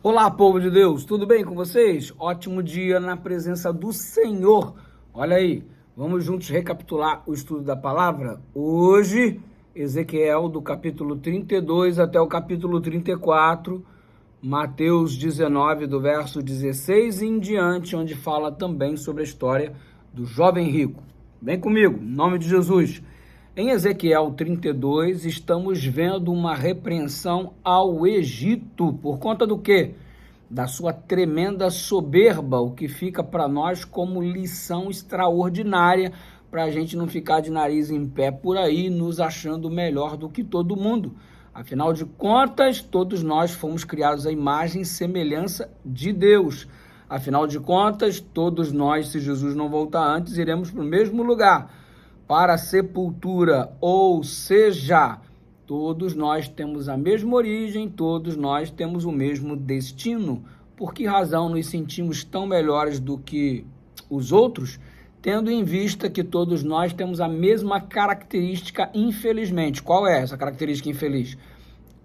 Olá, povo de Deus, tudo bem com vocês? Ótimo dia na presença do Senhor. Olha aí, vamos juntos recapitular o estudo da palavra? Hoje, Ezequiel, do capítulo 32 até o capítulo 34, Mateus 19, do verso 16 em diante, onde fala também sobre a história do jovem rico. Vem comigo, em nome de Jesus. Em Ezequiel 32, estamos vendo uma repreensão ao Egito. Por conta do quê? Da sua tremenda soberba, o que fica para nós como lição extraordinária para a gente não ficar de nariz em pé por aí, nos achando melhor do que todo mundo. Afinal de contas, todos nós fomos criados à imagem e semelhança de Deus. Afinal de contas, todos nós, se Jesus não voltar antes, iremos para o mesmo lugar, para a sepultura, ou seja, todos nós temos a mesma origem, todos nós temos o mesmo destino. Por que razão nos sentimos tão melhores do que os outros, tendo em vista que todos nós temos a mesma característica, infelizmente? Qual é essa característica infeliz?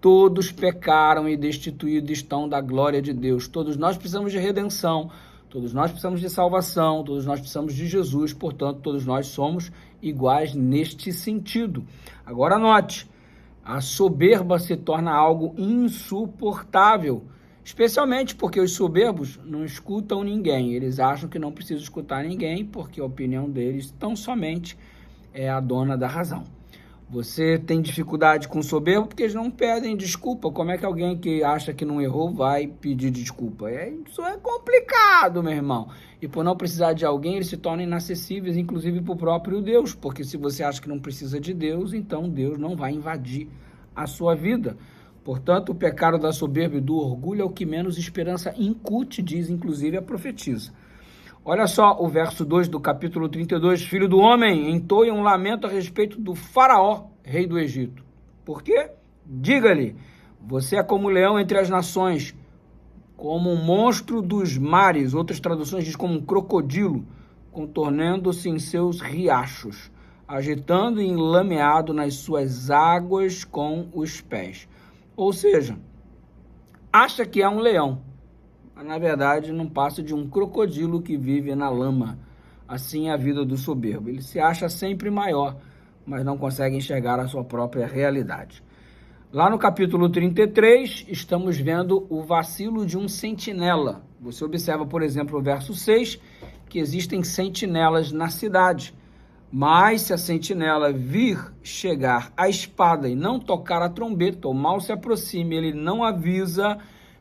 Todos pecaram e destituídos estão da glória de Deus. Todos nós precisamos de redenção, todos nós precisamos de salvação, todos nós precisamos de Jesus, portanto, todos nós somos iguais neste sentido. Agora note, a soberba se torna algo insuportável, especialmente porque os soberbos não escutam ninguém. Eles acham que não precisam escutar ninguém, porque a opinião deles tão somente é a dona da razão. Você tem dificuldade com soberbo porque eles não pedem desculpa. Como é que alguém que acha que não errou vai pedir desculpa? Isso é complicado, meu irmão. E por não precisar de alguém, eles se tornam inacessíveis, inclusive para o próprio Deus. Porque se você acha que não precisa de Deus, então Deus não vai invadir a sua vida. Portanto, o pecado da soberba e do orgulho é o que menos esperança incute, diz inclusive a profetisa. Olha só o verso 2 do capítulo 32. Filho do homem, entoe um lamento a respeito do faraó, rei do Egito. Por quê? Diga-lhe, você é como um leão entre as nações, como um monstro dos mares. Outras traduções diz como um crocodilo, contornando-se em seus riachos, agitando e enlameado nas suas águas com os pés. Ou seja, acha que é um leão, mas na verdade não passa de um crocodilo que vive na lama. Assim é a vida do soberbo. Ele se acha sempre maior, mas não consegue enxergar a sua própria realidade. Lá no capítulo 33, estamos vendo o vacilo de um sentinela. Você observa, por exemplo, o verso 6, que existem sentinelas na cidade. Mas se a sentinela vir chegar a espada e não tocar a trombeta, ou mal se aproxime, ele não avisa,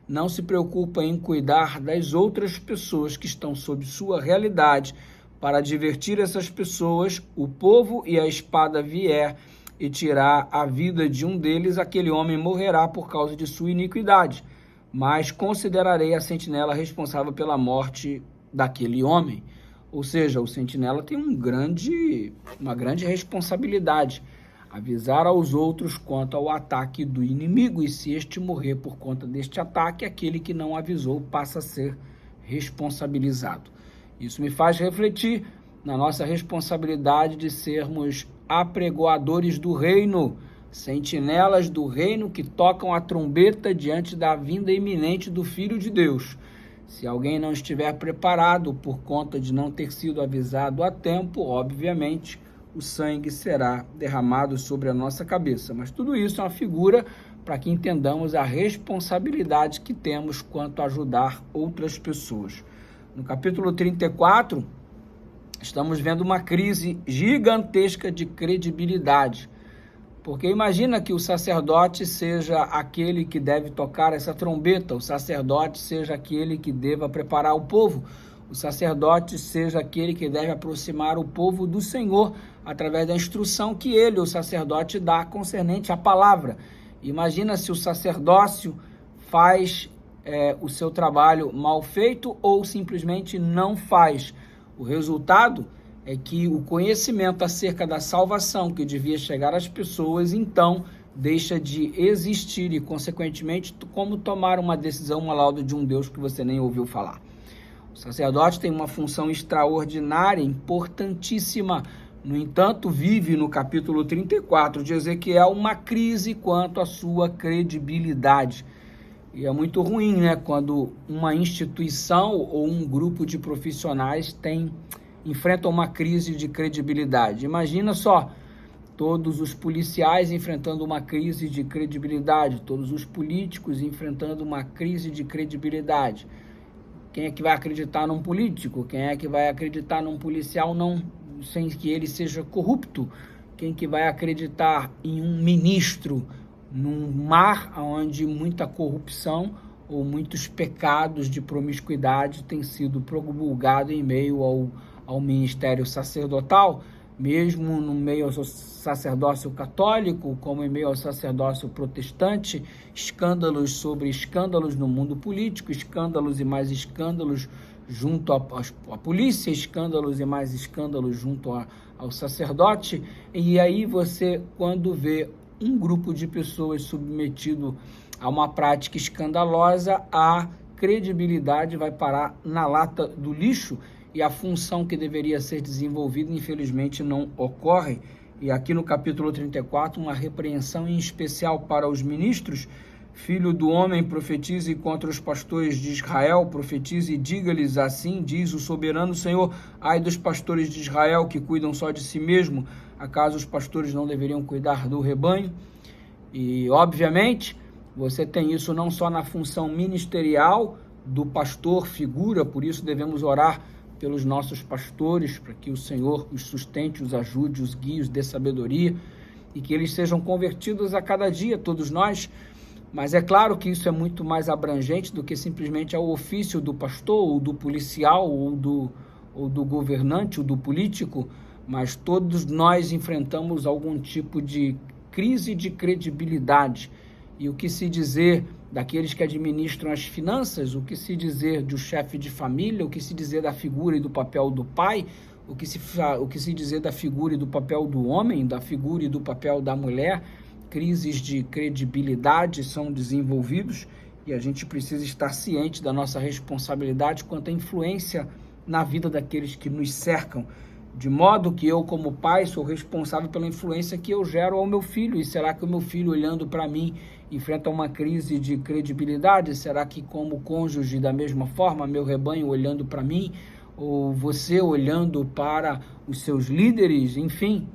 não se preocupa em cuidar das outras pessoas que estão sob sua realidade. Para divertir essas pessoas, o povo e a espada vier e tirar a vida de um deles, aquele homem morrerá por causa de sua iniquidade. Mas considerarei a sentinela responsável pela morte daquele homem. Ou seja, o sentinela tem uma grande responsabilidade, avisar aos outros quanto ao ataque do inimigo, e se este morrer por conta deste ataque, aquele que não avisou passa a ser responsabilizado. Isso me faz refletir na nossa responsabilidade de sermos apregoadores do reino, sentinelas do reino que tocam a trombeta diante da vinda iminente do Filho de Deus. Se alguém não estiver preparado por conta de não ter sido avisado a tempo, obviamente, o sangue será derramado sobre a nossa cabeça. Mas tudo isso é uma figura para que entendamos a responsabilidade que temos quanto a ajudar outras pessoas. No capítulo 34, estamos vendo uma crise gigantesca de credibilidade. Porque imagina que o sacerdote seja aquele que deve tocar essa trombeta, o sacerdote seja aquele que deva preparar o povo, o sacerdote seja aquele que deve aproximar o povo do Senhor através da instrução que ele, o sacerdote, dá concernente à palavra. Imagina se o sacerdócio faz o seu trabalho mal feito ou simplesmente não faz. O resultado é que o conhecimento acerca da salvação que devia chegar às pessoas, então, deixa de existir e, consequentemente, como tomar uma decisão, uma lauda de um Deus que você nem ouviu falar. O sacerdote tem uma função extraordinária, importantíssima. No entanto, vive no capítulo 34 de Ezequiel uma crise quanto à sua credibilidade. E é muito ruim, né, quando uma instituição ou um grupo de profissionais enfrentam uma crise de credibilidade. Imagina só, todos os policiais enfrentando uma crise de credibilidade, todos os políticos enfrentando uma crise de credibilidade. Quem é que vai acreditar num político? Quem é que vai acreditar num policial sem que ele seja corrupto? Quem que vai acreditar em um ministro num mar onde muita corrupção ou muitos pecados de promiscuidade têm sido promulgados em meio ao ministério sacerdotal, mesmo no meio ao sacerdócio católico, como em meio ao sacerdócio protestante, escândalos sobre escândalos no mundo político, escândalos e mais escândalos junto à polícia, escândalos e mais escândalos junto ao sacerdote. E aí você, quando vê um grupo de pessoas submetido a uma prática escandalosa, a credibilidade vai parar na lata do lixo e a função que deveria ser desenvolvida, infelizmente, não ocorre. E aqui no capítulo 34, uma repreensão em especial para os ministros. Filho do homem, profetize contra os pastores de Israel, profetize e diga-lhes assim, diz o soberano Senhor, ai dos pastores de Israel que cuidam só de si mesmo, acaso os pastores não deveriam cuidar do rebanho? E, obviamente, você tem isso não só na função ministerial do pastor, figura, por isso devemos orar pelos nossos pastores, para que o Senhor os sustente, os ajude, os guie, os dê sabedoria, e que eles sejam convertidos a cada dia, todos nós. Mas é claro que isso é muito mais abrangente do que simplesmente ao ofício do pastor, ou do policial, ou do governante, ou do político, mas todos nós enfrentamos algum tipo de crise de credibilidade. E o que se dizer daqueles que administram as finanças, o que se dizer do chefe de família, o que se dizer da figura e do papel do pai, o que se dizer da figura e do papel do homem, da figura e do papel da mulher. Crises de credibilidade são desenvolvidos e a gente precisa estar ciente da nossa responsabilidade quanto à influência na vida daqueles que nos cercam, de modo que eu, como pai, sou responsável pela influência que eu gero ao meu filho. E será que o meu filho, olhando para mim, enfrenta uma crise de credibilidade? Será que, como cônjuge, da mesma forma, meu rebanho olhando para mim, ou você olhando para os seus líderes? Enfim,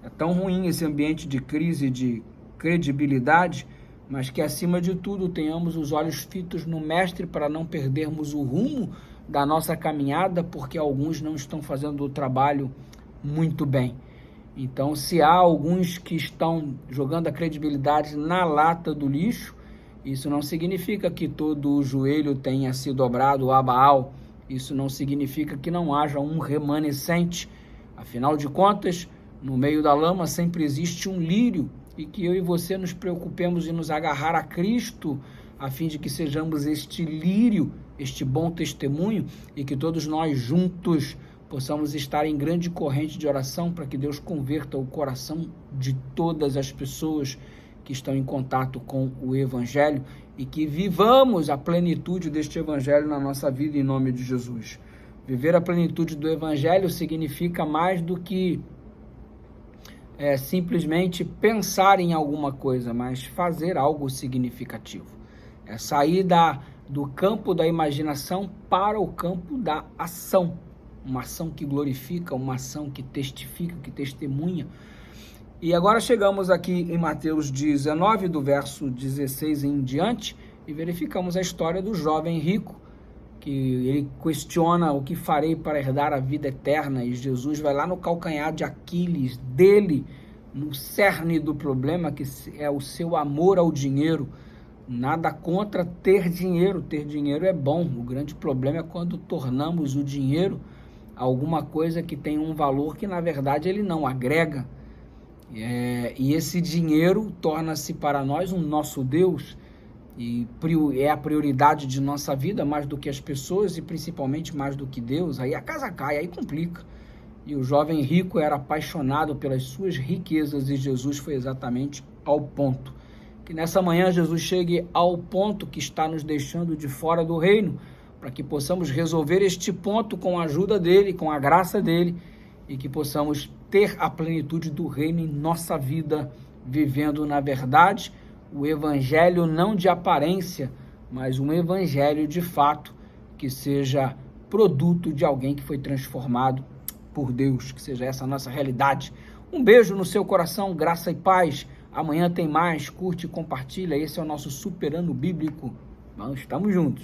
é tão ruim esse ambiente de crise de credibilidade, mas que, acima de tudo, tenhamos os olhos fitos no Mestre para não perdermos o rumo da nossa caminhada, porque alguns não estão fazendo o trabalho muito bem. Então, se há alguns que estão jogando a credibilidade na lata do lixo, isso não significa que todo o joelho tenha se dobrado a Baal, isso não significa que não haja um remanescente. Afinal de contas, no meio da lama sempre existe um lírio, e que eu e você nos preocupemos em nos agarrar a Cristo, a fim de que sejamos este lírio, este bom testemunho, e que todos nós juntos possamos estar em grande corrente de oração para que Deus converta o coração de todas as pessoas que estão em contato com o Evangelho e que vivamos a plenitude deste Evangelho na nossa vida em nome de Jesus. Viver a plenitude do Evangelho significa mais do que simplesmente pensar em alguma coisa, mas fazer algo significativo. É sair do campo da imaginação para o campo da ação. Uma ação que glorifica, uma ação que testifica, que testemunha. E agora chegamos aqui em Mateus 19, do verso 16 em diante, e verificamos a história do jovem rico, que ele questiona o que farei para herdar a vida eterna, e Jesus vai lá no calcanhar de Aquiles dele, no cerne do problema, que é o seu amor ao dinheiro. Nada contra ter dinheiro é bom. O grande problema é quando tornamos o dinheiro alguma coisa que tem um valor que na verdade ele não agrega. E esse dinheiro torna-se para nós um nosso Deus, e é a prioridade de nossa vida mais do que as pessoas e principalmente mais do que Deus. Aí a casa cai, aí complica. E o jovem rico era apaixonado pelas suas riquezas, e Jesus foi exatamente ao ponto. Que nessa manhã Jesus chegue ao ponto que está nos deixando de fora do reino, para que possamos resolver este ponto com a ajuda dele, com a graça dele, e que possamos ter a plenitude do reino em nossa vida, vivendo na verdade o evangelho não de aparência, mas um evangelho de fato que seja produto de alguém que foi transformado por Deus, que seja essa a nossa realidade. Um beijo no seu coração, graça e paz. Amanhã tem mais, curte e compartilha. Esse é o nosso Super Ano Bíblico. Estamos juntos.